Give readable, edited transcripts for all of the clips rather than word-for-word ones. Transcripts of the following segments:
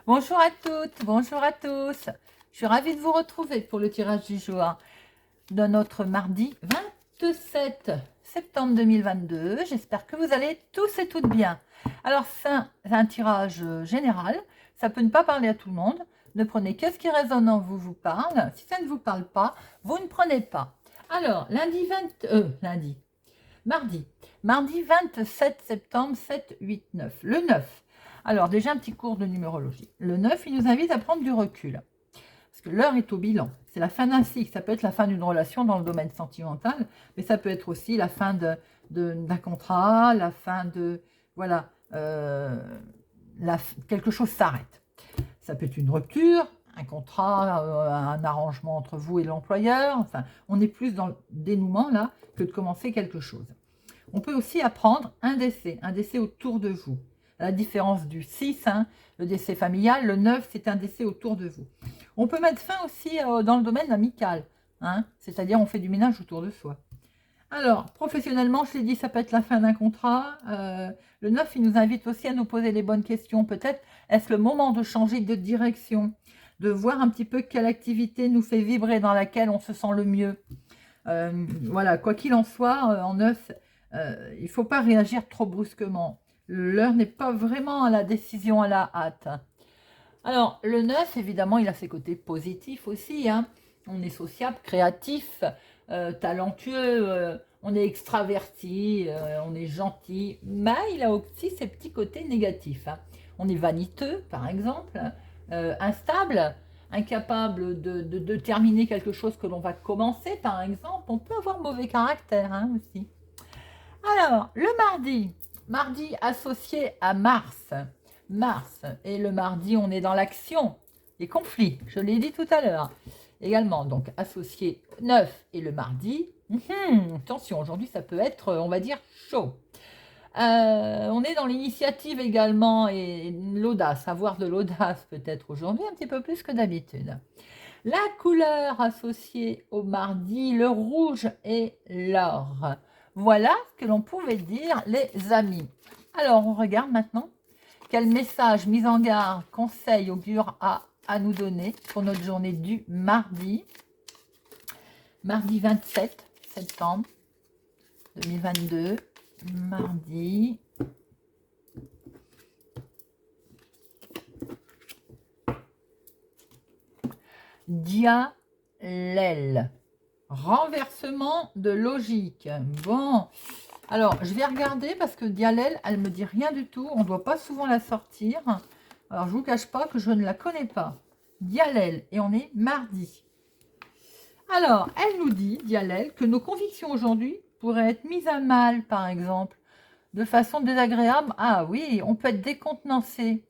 Bonjour à toutes, bonjour à tous. Je suis ravie de vous retrouver pour le tirage du jour de notre mardi 27 septembre 2022. J'espère que vous allez tous et toutes bien. Alors, c'est un tirage général. Ça peut ne pas parler à tout le monde. Ne prenez que ce qui résonne en vous, vous parle. Si ça ne vous parle pas, vous ne prenez pas. Alors, mardi 27 septembre, 7, 8, 9. Le 9. Alors, déjà un petit cours de numérologie. Le 9, il nous invite à prendre du recul. Parce que l'heure est au bilan. C'est la fin d'un cycle. Ça peut être la fin d'une relation dans le domaine sentimental, mais ça peut être aussi la fin d'un contrat, la fin de... Voilà, quelque chose s'arrête. Ça peut être une rupture, un contrat, un arrangement entre vous et l'employeur. Enfin, on est plus dans le dénouement là que de commencer quelque chose. On peut aussi apprendre un décès autour de vous. À la différence du 6, le décès familial, le 9, c'est un décès autour de vous. On peut mettre fin aussi dans le domaine amical, c'est-à-dire on fait du ménage autour de soi. Alors, professionnellement, je l'ai dit, ça peut être la fin d'un contrat. Le 9, il nous invite aussi à nous poser les bonnes questions. Peut-être est-ce le moment de changer de direction, de voir un petit peu quelle activité nous fait vibrer, dans laquelle on se sent le mieux. Voilà, quoi qu'il en soit, en 9, il ne faut pas réagir trop brusquement. L'heure n'est pas vraiment à la décision à la hâte. Alors, le 9, évidemment, il a ses côtés positifs aussi. On est sociable, créatif, talentueux, on est extraverti, on est gentil. Mais il a aussi ses petits côtés négatifs. On est vaniteux, par exemple, instable, incapable de terminer quelque chose que l'on va commencer, par exemple. On peut avoir mauvais caractère aussi. Alors, le mardi associé à Mars. Mars, et le mardi, on est dans l'action, les conflits, je l'ai dit tout à l'heure. Également, donc, associé 9 et le mardi. Attention, aujourd'hui, ça peut être, on va dire, chaud. On est dans l'initiative également et l'audace, avoir de l'audace peut-être aujourd'hui, un petit peu plus que d'habitude. La couleur associée au mardi, le rouge et l'or. Voilà ce que l'on pouvait dire, les amis. Alors, on regarde maintenant quel message, mise en garde, conseil, augure à nous donner pour notre journée du mardi. Mardi 27 septembre 2022. Mardi. Dialel. Renversement de logique. Bon, alors je vais regarder parce que Dialel, elle me dit rien du tout. On ne doit pas souvent la sortir. Alors je ne vous cache pas que je ne la connais pas. Dialel, et on est mardi. Alors, elle nous dit, Dialel, que nos convictions aujourd'hui pourraient être mises à mal, par exemple, de façon désagréable. Ah oui, on peut être décontenancé.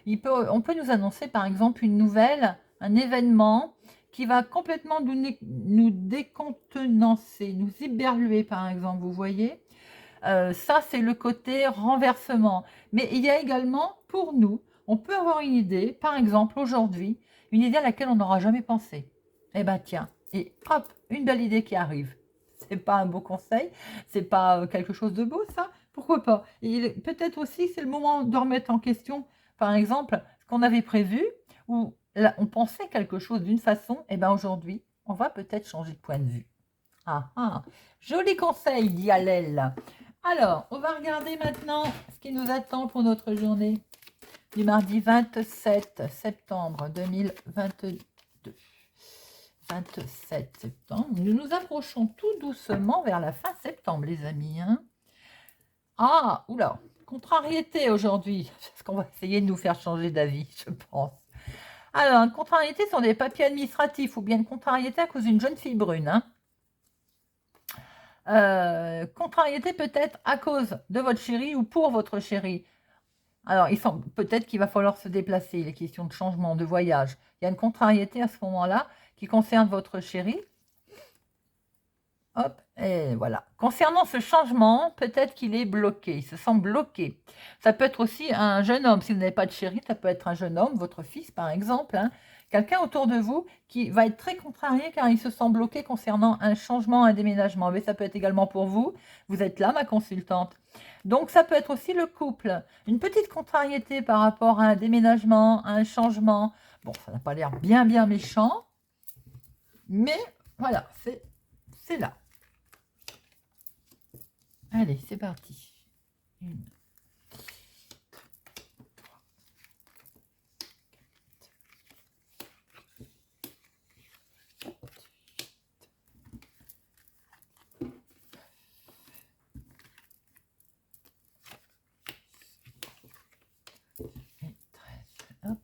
On peut nous annoncer, par exemple, une nouvelle, un événement qui va complètement nous décontenancer, nous éberluer, par exemple, vous voyez. Ça, c'est le côté renversement. Mais il y a également, pour nous, on peut avoir une idée, par exemple, aujourd'hui, une idée à laquelle on n'aura jamais pensé. Eh bien, tiens, et hop, une belle idée qui arrive. C'est pas un beau conseil, c'est pas quelque chose de beau, ça. Pourquoi pas? Et peut-être aussi, c'est le moment de remettre en question, par exemple, ce qu'on avait prévu, ou là, on pensait quelque chose d'une façon, et bien aujourd'hui, on va peut-être changer de point de vue. Ah ah, joli conseil, dit Alel. Alors, on va regarder maintenant ce qui nous attend pour notre journée du mardi 27 septembre 2022. 27 septembre. Nous nous approchons tout doucement vers la fin septembre, les amis. Ah, oula, contrariété aujourd'hui. Parce qu'on va essayer de nous faire changer d'avis, je pense. Alors, une contrariété sont des papiers administratifs ou bien une contrariété à cause d'une jeune fille brune. Contrariété peut-être à cause de votre chéri ou pour votre chéri. Alors, il semble peut-être qu'il va falloir se déplacer, les questions de changement, de voyage. Il y a une contrariété à ce moment-là qui concerne votre chéri. Hop, et voilà. Concernant ce changement, peut-être qu'il est bloqué, il se sent bloqué. Ça peut être aussi un jeune homme, si vous n'avez pas de chéri, ça peut être un jeune homme, votre fils par exemple, quelqu'un autour de vous qui va être très contrarié car il se sent bloqué concernant un changement, un déménagement. Mais ça peut être également pour vous. Vous êtes là, ma consultante. Donc, ça peut être aussi le couple. Une petite contrariété par rapport à un déménagement, à un changement. Bon, ça n'a pas l'air bien, bien méchant. Mais voilà, c'est là. Allez, c'est parti. 1, 13. Hop.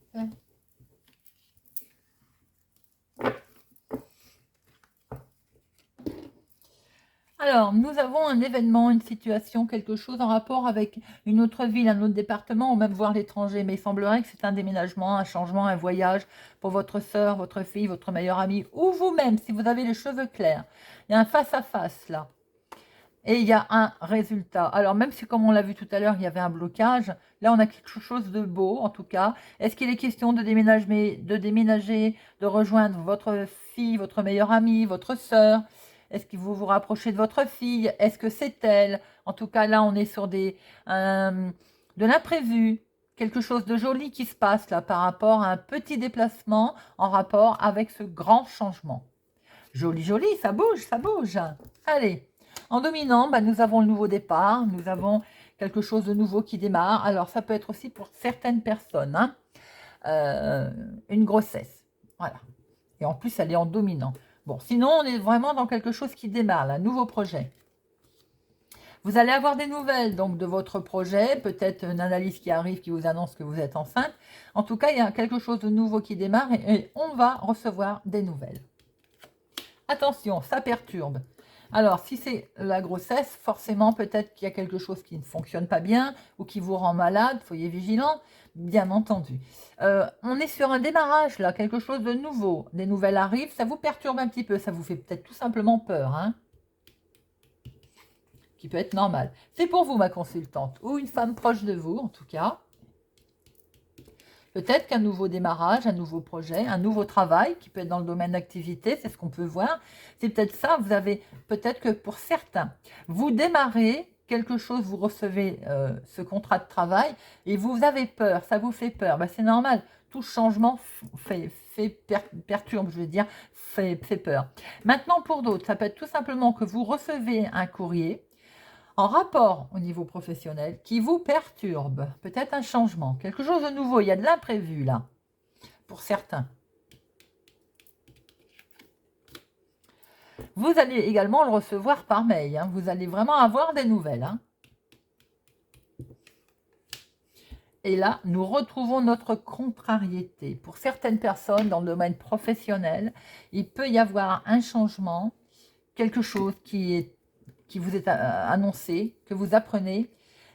Alors, nous avons un événement, une situation, quelque chose en rapport avec une autre ville, un autre département, ou même voir l'étranger. Mais il semblerait que c'est un déménagement, un changement, un voyage pour votre soeur, votre fille, votre meilleure amie, ou vous-même, si vous avez les cheveux clairs. Il y a un face-à-face là. Et il y a un résultat. Alors, même si, comme on l'a vu tout à l'heure, il y avait un blocage, là, on a quelque chose de beau, en tout cas. Est-ce qu'il est question de déménager, de rejoindre votre fille, votre meilleure amie, votre sœur? Est-ce que vous vous rapprochez de votre fille? Est-ce que c'est elle? En tout cas, là, on est sur de l'imprévu. Quelque chose de joli qui se passe là par rapport à un petit déplacement en rapport avec ce grand changement. Joli, joli, ça bouge, ça bouge. Allez. En dominant, bah, nous avons le nouveau départ, nous avons quelque chose de nouveau qui démarre. Alors, ça peut être aussi pour certaines personnes, hein, une grossesse. Voilà. Et en plus, elle est en dominant. Bon, sinon, on est vraiment dans quelque chose qui démarre, un nouveau projet. Vous allez avoir des nouvelles donc de votre projet, peut-être une analyse qui arrive qui vous annonce que vous êtes enceinte. En tout cas, il y a quelque chose de nouveau qui démarre et on va recevoir des nouvelles. Attention, ça perturbe. Alors, si c'est la grossesse, forcément, peut-être qu'il y a quelque chose qui ne fonctionne pas bien ou qui vous rend malade, soyez vigilant, bien entendu. On est sur un démarrage, là, quelque chose de nouveau. Des nouvelles arrivent, ça vous perturbe un petit peu, ça vous fait peut-être tout simplement peur, hein, qui peut être normal. C'est pour vous, ma consultante, ou une femme proche de vous, en tout cas. Peut-être qu'un nouveau démarrage, un nouveau projet, un nouveau travail qui peut être dans le domaine d'activité, c'est ce qu'on peut voir. C'est peut-être ça, vous avez peut-être que pour certains, vous démarrez quelque chose, vous recevez ce contrat de travail et vous avez peur, ça vous fait peur. Ben, c'est normal, tout changement perturbe, je veux dire, fait peur. Maintenant, pour d'autres, ça peut être tout simplement que vous recevez un courrier en rapport au niveau professionnel qui vous perturbe, peut-être un changement, quelque chose de nouveau, il y a de l'imprévu là, pour certains. Vous allez également le recevoir par mail, hein. Vous allez vraiment avoir des nouvelles, hein. Et là, nous retrouvons notre contrariété. Pour certaines personnes dans le domaine professionnel, il peut y avoir un changement, quelque chose qui vous est annoncé, que vous apprenez.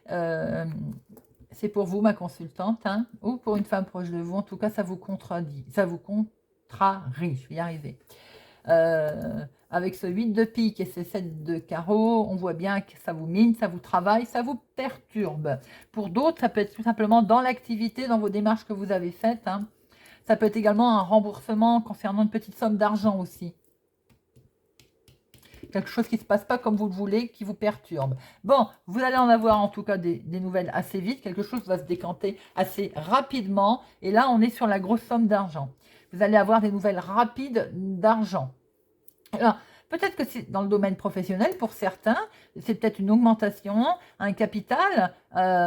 C'est pour vous, ma consultante, hein, ou pour une femme proche de vous. En tout cas, ça vous contrarie, je vais y arriver. Avec ce 8 de pique et ce 7 de carreau, on voit bien que ça vous mine, ça vous travaille, ça vous perturbe. Pour d'autres, ça peut être tout simplement dans l'activité, dans vos démarches que vous avez faites, hein. Ça peut être également un remboursement concernant une petite somme d'argent aussi. Quelque chose qui ne se passe pas comme vous le voulez, qui vous perturbe. Bon, vous allez en avoir en tout cas des nouvelles assez vite. Quelque chose va se décanter assez rapidement. Et là, on est sur la grosse somme d'argent. Vous allez avoir des nouvelles rapides d'argent. Alors, peut-être que c'est dans le domaine professionnel, pour certains, c'est peut-être une augmentation, un capital,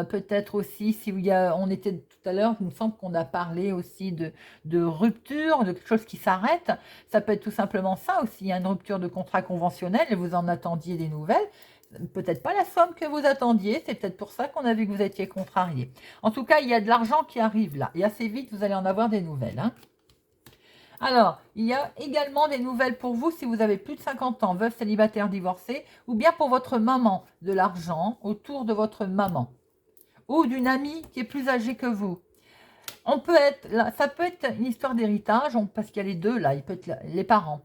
peut-être aussi, si on était tout à l'heure, il me semble qu'on a parlé aussi de rupture, de quelque chose qui s'arrête, ça peut être tout simplement ça aussi, une rupture de contrat conventionnel et vous en attendiez des nouvelles, peut-être pas la somme que vous attendiez, c'est peut-être pour ça qu'on a vu que vous étiez contrarié. En tout cas, il y a de l'argent qui arrive là, et assez vite, vous allez en avoir des nouvelles, hein. Alors, il y a également des nouvelles pour vous si vous avez plus de 50 ans, veuve, célibataire, divorcé, ou bien pour votre maman, de l'argent autour de votre maman, ou d'une amie qui est plus âgée que vous. On peut être, là, ça peut être une histoire d'héritage, parce qu'il y a les deux là, il peut être les parents.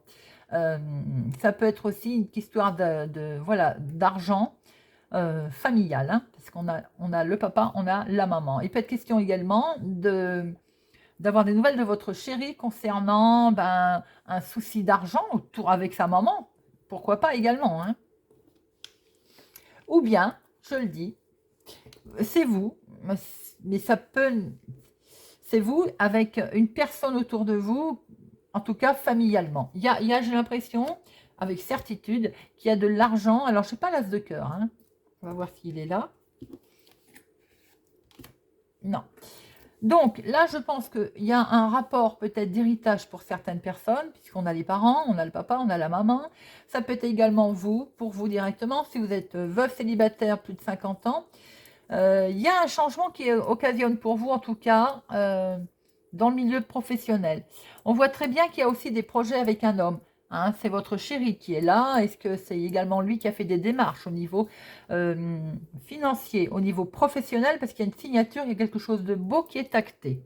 Ça peut être aussi une histoire voilà, d'argent familial, hein, parce qu'on a le papa, on a la maman. Il peut être question également d'avoir des nouvelles de votre chéri concernant un souci d'argent autour avec sa maman. Pourquoi pas également, hein. Ou bien, je le dis, c'est vous, mais ça peut... C'est vous avec une personne autour de vous, en tout cas familialement. Il y a j'ai l'impression, avec certitude, qu'il y a de l'argent. Alors, je ne sais pas l'as de cœur, hein. On va voir s'il est là. Non. Donc, là, je pense qu'il y a un rapport peut-être d'héritage pour certaines personnes, puisqu'on a les parents, on a le papa, on a la maman. Ça peut être également vous, pour vous directement, si vous êtes veuf célibataire, plus de 50 ans. Il y a un changement qui occasionne pour vous, en tout cas, dans le milieu professionnel. On voit très bien qu'il y a aussi des projets avec un homme. Hein, c'est votre chéri qui est là. Est-ce que c'est également lui qui a fait des démarches au niveau financier, au niveau professionnel, parce qu'il y a une signature, il y a quelque chose de beau qui est acté.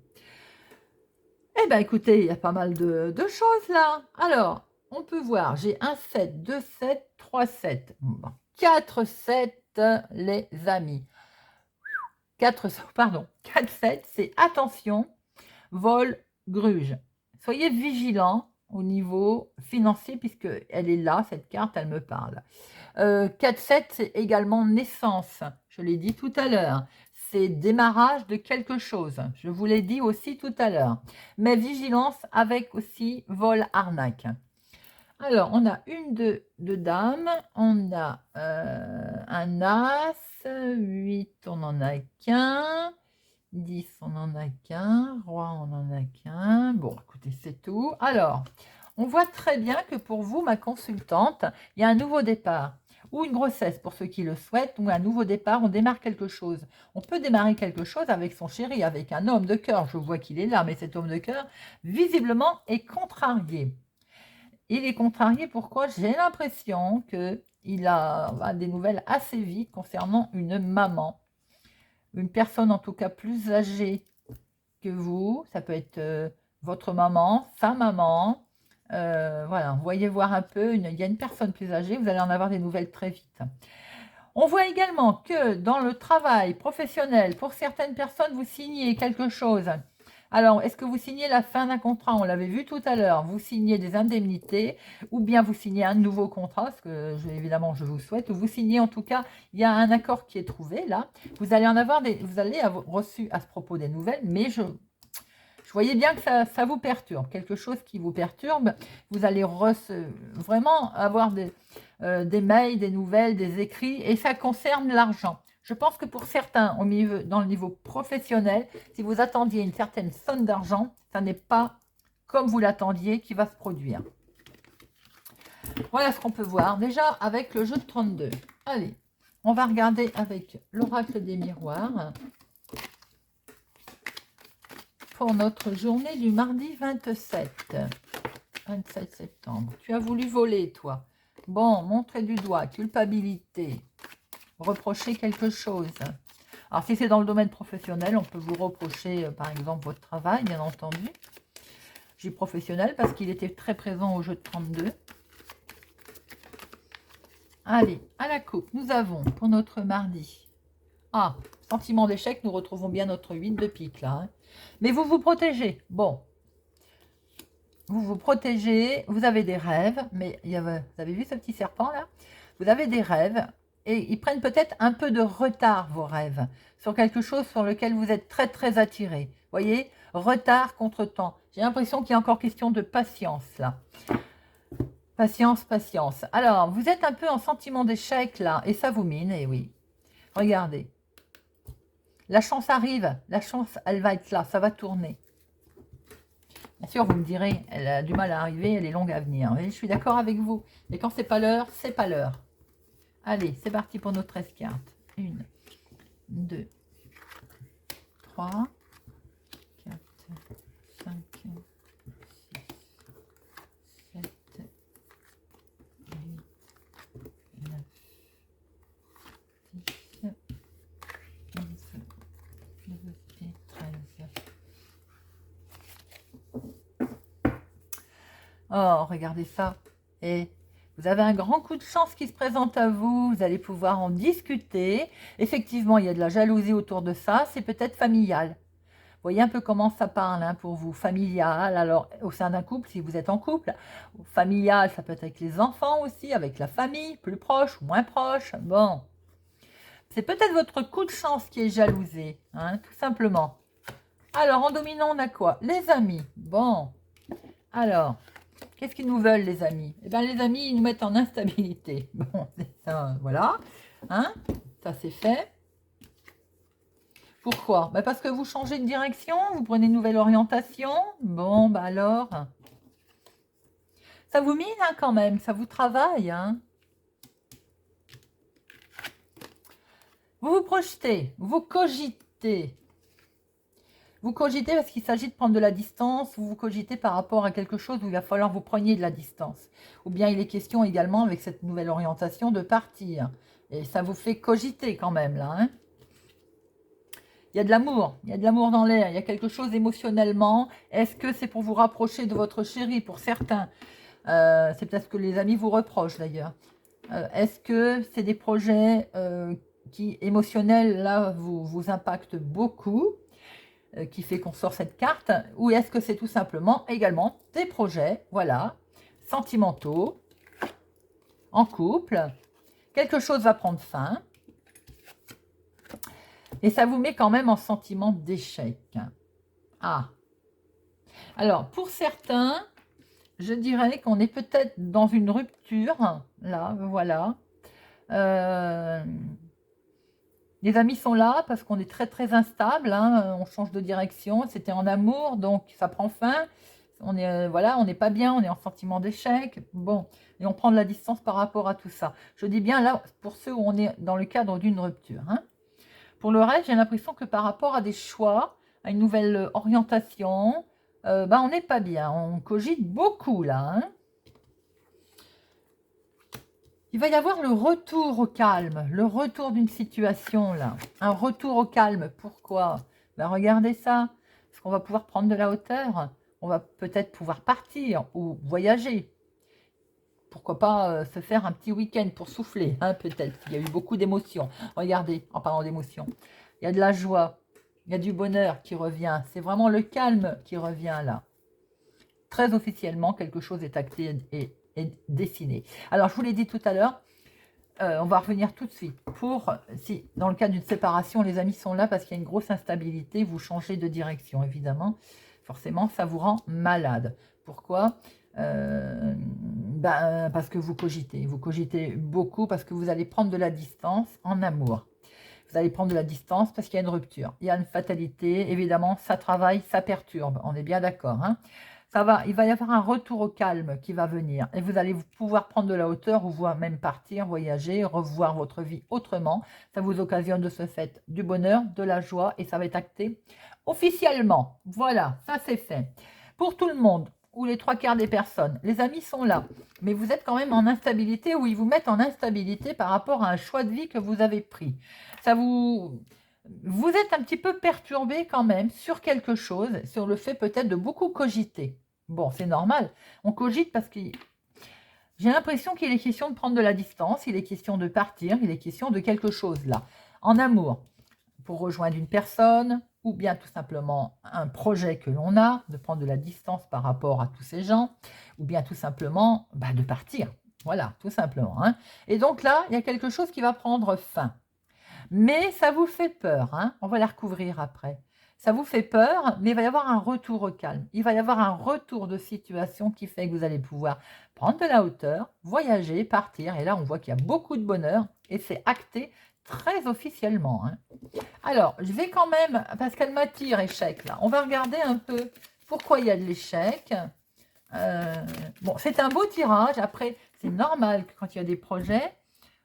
Eh bien, écoutez, il y a pas mal de choses là. Alors, on peut voir, j'ai un 7, 2 7, 3 7. Bon, 4 7, les amis. 4 7, c'est attention, vol, gruge. Soyez vigilants au niveau financier, puisque elle est là, cette carte, elle me parle. 4 7, c'est également naissance. Je l'ai dit tout à l'heure. C'est démarrage de quelque chose. Je vous l'ai dit aussi tout à l'heure. Mais vigilance avec aussi vol, arnaque. Alors, on a une de dames, on a un as, 8, on n'en a qu'un, 10, on n'en a qu'un, roi, on n'en a qu'un. Bon, écoutez, c'est tout. Alors, on voit très bien que pour vous, ma consultante, il y a un nouveau départ ou une grossesse pour ceux qui le souhaitent, ou un nouveau départ, on démarre quelque chose. On peut démarrer quelque chose avec son chéri, avec un homme de cœur. Je vois qu'il est là, mais cet homme de cœur, visiblement, est contrarié. Il est contrarié, pourquoi? J'ai l'impression qu'il a des nouvelles assez vite concernant une maman. Une personne en tout cas plus âgée que vous. Ça peut être votre maman, sa maman. Voilà, vous voyez voir un peu, il y a une personne plus âgée, vous allez en avoir des nouvelles très vite. On voit également que dans le travail professionnel, pour certaines personnes, vous signez quelque chose. Alors, est-ce que vous signez la fin d'un contrat? On l'avait vu tout à l'heure. Vous signez des indemnités ou bien vous signez un nouveau contrat, ce que évidemment je vous souhaite. Ou vous signez en tout cas, il y a un accord qui est trouvé là. Vous allez en avoir vous allez avoir reçu à ce propos des nouvelles, mais je voyais bien que ça vous perturbe. Quelque chose qui vous perturbe. Vous allez vraiment avoir des mails, des nouvelles, des écrits et ça concerne l'argent. Je pense que pour certains, dans le niveau professionnel, si vous attendiez une certaine somme d'argent, ça n'est pas comme vous l'attendiez qui va se produire. Voilà ce qu'on peut voir déjà avec le jeu de 32. Allez, on va regarder avec l'oracle des miroirs pour notre journée du mardi 27 septembre. Tu as voulu voler, toi. Bon, montrer du doigt, culpabilité. Reprocher quelque chose. Alors, si c'est dans le domaine professionnel, on peut vous reprocher, par exemple, votre travail, bien entendu. J'ai professionnel parce qu'il était très présent au jeu de 32. Allez, à la coupe, nous avons pour notre mardi. Ah, sentiment d'échec, nous retrouvons bien notre 8 de pique, là. Hein. Mais vous vous protégez. Bon. Vous vous protégez, vous avez des rêves, mais vous avez vu ce petit serpent, là? Vous avez des rêves. Et ils prennent peut-être un peu de retard, vos rêves, sur quelque chose sur lequel vous êtes très, très attiré. Vous voyez, retard contre temps. J'ai l'impression qu'il y a encore question de patience, là. Patience, patience. Alors, vous êtes un peu en sentiment d'échec, là, et ça vous mine, et oui. Regardez. La chance arrive, la chance, elle va être là, ça va tourner. Bien sûr, vous me direz, elle a du mal à arriver, elle est longue à venir. Oui, je suis d'accord avec vous. Mais quand c'est pas l'heure, c'est pas l'heure. Allez, c'est parti pour nos 13 cartes. 1, 2, 3, 4, 5, 6, 7, 8, 9, 10, 11, 12 et 13. Oh, regardez ça. Et vous avez un grand coup de chance qui se présente à vous. Vous allez pouvoir en discuter. Effectivement, il y a de la jalousie autour de ça. C'est peut-être familial. voyez un peu comment ça parle hein, pour vous. Familial, alors au sein d'un couple, si vous êtes en couple. Familial, ça peut être avec les enfants aussi, avec la famille, plus proche ou moins proche. Bon, c'est peut-être votre coup de chance qui est jalousé, hein, tout simplement. Alors, en dominant, on a quoi? Les amis. Bon, alors, qu'est-ce qu'ils nous veulent, les amis? Eh bien, les amis, ils nous mettent en instabilité. Bon, ça, voilà. Hein, ça, c'est fait. Pourquoi? Bah parce que vous changez de direction, vous prenez une nouvelle orientation. Bon, bah alors, ça vous mine hein, quand même, ça vous travaille. Hein. Vous vous projetez, vous cogitez. Vous cogitez parce qu'il s'agit de prendre de la distance, vous cogitez par rapport à quelque chose où il va falloir vous preniez de la distance. Ou bien il est question également avec cette nouvelle orientation de partir. Et ça vous fait cogiter quand même là. Hein. Il y a de l'amour dans l'air, il y a quelque chose émotionnellement. Est-ce que c'est pour vous rapprocher de votre chéri pour certains? C'est peut-être ce que les amis vous reprochent d'ailleurs. Est-ce que c'est des projets qui émotionnels là vous impactent beaucoup? Qui fait qu'on sort cette carte, ou est-ce que c'est tout simplement également des projets, voilà, sentimentaux, en couple, quelque chose va prendre fin, et ça vous met quand même en sentiment d'échec. Ah, alors pour certains, je dirais qu'on est peut-être dans une rupture, là, voilà. Les amis sont là parce qu'on est très très instable, hein, on change de direction, c'était en amour, donc ça prend fin. On est voilà, on n'est pas bien, on est en sentiment d'échec. Bon, et on prend de la distance par rapport à tout ça. Je dis bien là pour ceux où on est dans le cadre d'une rupture. Hein. Pour le reste, j'ai l'impression que par rapport à des choix, à une nouvelle orientation, bah, on n'est pas bien. On cogite beaucoup là. Hein. Il va y avoir le retour au calme, le retour d'une situation là. Un retour au calme, pourquoi? Ben regardez ça, parce qu'on va pouvoir prendre de la hauteur, on va peut-être pouvoir partir ou voyager. Pourquoi pas se faire un petit week-end pour souffler, hein, peut-être. Il y a eu beaucoup d'émotions. Regardez, en parlant d'émotions, il y a de la joie, il y a du bonheur qui revient. C'est vraiment le calme qui revient là. Très officiellement, quelque chose est acté et dessiné. Alors, je vous l'ai dit tout à l'heure, on va revenir tout de suite. Si dans le cas d'une séparation, les amis sont là parce qu'il y a une grosse instabilité, vous changez de direction, évidemment. Forcément, ça vous rend malade. Pourquoi? Parce que vous cogitez beaucoup parce que vous allez prendre de la distance en amour. Vous allez prendre de la distance parce qu'il y a une rupture. Il y a une fatalité, évidemment, ça travaille, ça perturbe. On est bien d'accord, hein? Il va y avoir un retour au calme qui va venir et vous allez pouvoir prendre de la hauteur ou voire même partir, voyager, revoir votre vie autrement. Ça vous occasionne de ce fait du bonheur, de la joie et ça va être acté officiellement. Voilà, ça c'est fait. Pour tout le monde ou les 3/4 des personnes, les amis sont là, mais vous êtes quand même en instabilité ou ils vous mettent en instabilité par rapport à un choix de vie que vous avez pris. Vous êtes un petit peu perturbé quand même sur quelque chose, sur le fait peut-être de beaucoup cogiter. Bon, c'est normal. On cogite parce que j'ai l'impression qu'il est question de prendre de la distance, il est question de partir, il est question de quelque chose là. En amour, pour rejoindre une personne, ou bien tout simplement un projet que l'on a, de prendre de la distance par rapport à tous ces gens, ou bien tout simplement de partir. Voilà, tout simplement. Hein. Et donc là, il y a quelque chose qui va prendre fin. Mais ça vous fait peur, hein. On va la recouvrir après. Ça vous fait peur, mais il va y avoir un retour au calme. Il va y avoir un retour de situation qui fait que vous allez pouvoir prendre de la hauteur, voyager, partir. Et là, on voit qu'il y a beaucoup de bonheur et c'est acté très officiellement. Hein. Alors, je vais quand même, parce qu'elle m'attire échec là, on va regarder un peu pourquoi il y a de l'échec. Bon, c'est un beau tirage. Après, c'est normal que quand il y a des projets,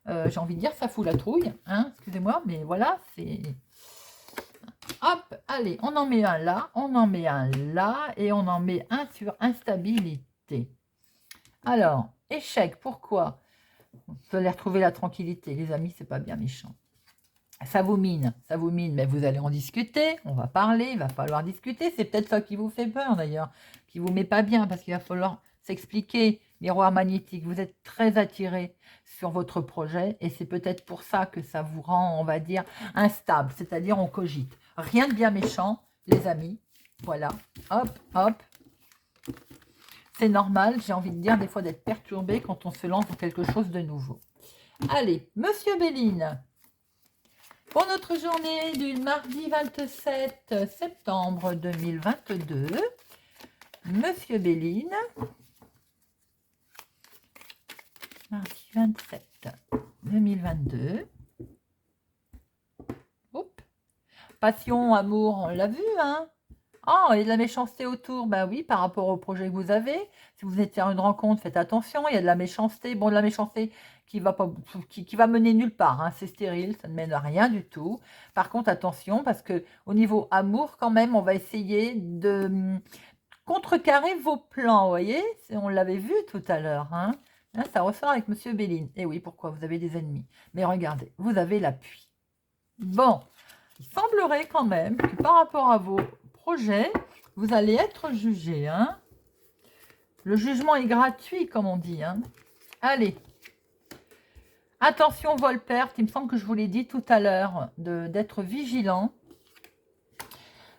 j'ai envie de dire, ça fout la trouille. Hein, excusez-moi, mais voilà, c'est... Hop, allez, on en met un là, on en met un là, et on en met un sur instabilité. Alors, échec, pourquoi? Vous allez retrouver la tranquillité, les amis, c'est pas bien méchant. Ça vous mine, mais vous allez en discuter, on va parler, il va falloir discuter. C'est peut-être ça qui vous fait peur d'ailleurs, qui vous met pas bien, parce qu'il va falloir s'expliquer. Miroir magnétique, vous êtes très attiré sur votre projet et c'est peut-être pour ça que ça vous rend, on va dire, instable, c'est-à-dire on cogite. Rien de bien méchant, les amis. Voilà, hop, hop. C'est normal, j'ai envie de dire, des fois d'être perturbé quand on se lance dans quelque chose de nouveau. Allez, Monsieur Béline, pour notre journée du mardi 27 septembre 2022, Monsieur Béline, mardi 27 2022, hop. Passion, amour, on l'a vu, hein? Oh, il y a de la méchanceté autour. Ben oui, par rapport au projet que vous avez. Si vous êtes faire une rencontre, faites attention. Il y a de la méchanceté. Bon, de la méchanceté qui va pas, qui va mener nulle part, hein. C'est stérile, ça ne mène à rien du tout. Par contre, attention, parce que au niveau amour, quand même, on va essayer de contrecarrer vos plans, vous voyez? On l'avait vu tout à l'heure, hein. Là, ça ressort avec Monsieur Béline. Et oui, pourquoi? Vous avez des ennemis. Mais regardez, vous avez l'appui. Bon, il semblerait quand même que par rapport à vos projets, vous allez être jugé, hein. Le jugement est gratuit, comme on dit, hein. Allez. Attention, vol-perte. Il me semble que je vous l'ai dit tout à l'heure, d'être vigilant.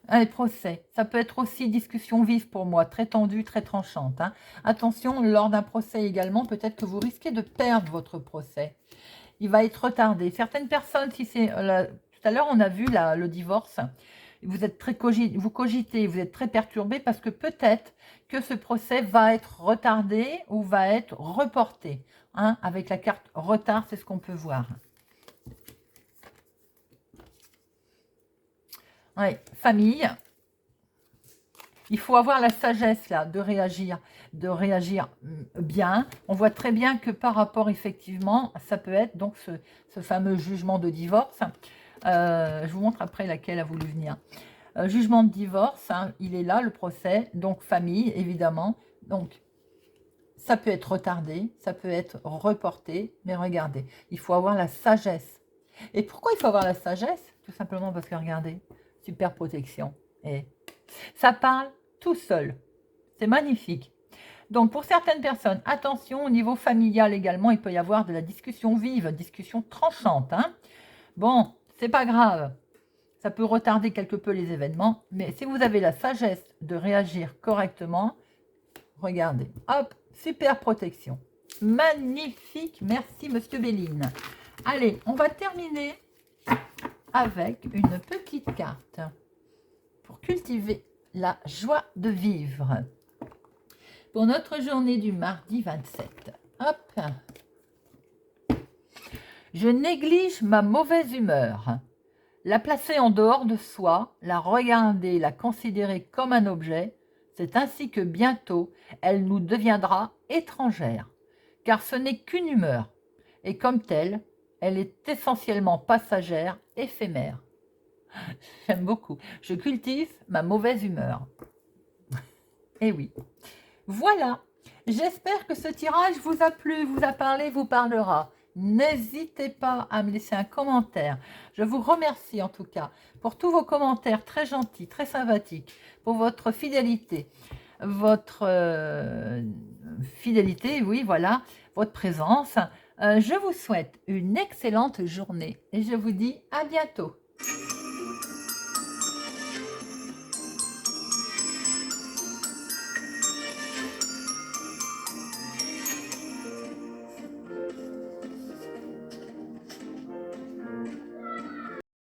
Allez, procès. Ça peut être aussi discussion vive pour moi, très tendue, très tranchante, hein. Attention, lors d'un procès également, peut-être que vous risquez de perdre votre procès. Il va être retardé. Certaines personnes, si c'est... tout à l'heure, on a vu le divorce. Vous êtes très vous cogitez, vous êtes très perturbé parce que peut-être que ce procès va être retardé ou va être reporté, hein. Avec la carte retard, c'est ce qu'on peut voir. Oui, famille. Il faut avoir la sagesse là de réagir bien. On voit très bien que par rapport effectivement, ça peut être donc ce fameux jugement de divorce. Je vous montre après laquelle a voulu venir. Jugement de divorce, hein, il est là, le procès, donc famille, évidemment. Donc, ça peut être retardé, ça peut être reporté, mais regardez, il faut avoir la sagesse. Et pourquoi il faut avoir la sagesse? Tout simplement parce que, regardez, super protection. Et ça parle tout seul. C'est magnifique. Donc, pour certaines personnes, attention, au niveau familial également, il peut y avoir de la discussion vive, discussion tranchante, hein. Bon, c'est pas grave. Ça peut retarder quelque peu les événements, mais si vous avez la sagesse de réagir correctement, regardez, hop, super protection. Magnifique, merci Monsieur Béline. Allez, on va terminer avec une petite carte pour cultiver la joie de vivre. Pour notre journée du mardi 27, hop. Je néglige ma mauvaise humeur. La placer en dehors de soi, la regarder, la considérer comme un objet, c'est ainsi que bientôt elle nous deviendra étrangère, car ce n'est qu'une humeur, et comme telle, elle est essentiellement passagère, éphémère. J'aime beaucoup. Je cultive ma mauvaise humeur. Eh oui. Voilà. J'espère que ce tirage vous a plu, vous a parlé, vous parlera. N'hésitez pas à me laisser un commentaire. Je vous remercie en tout cas pour tous vos commentaires très gentils, très sympathiques, pour votre fidélité, oui, voilà, votre présence. Je vous souhaite une excellente journée et je vous dis à bientôt.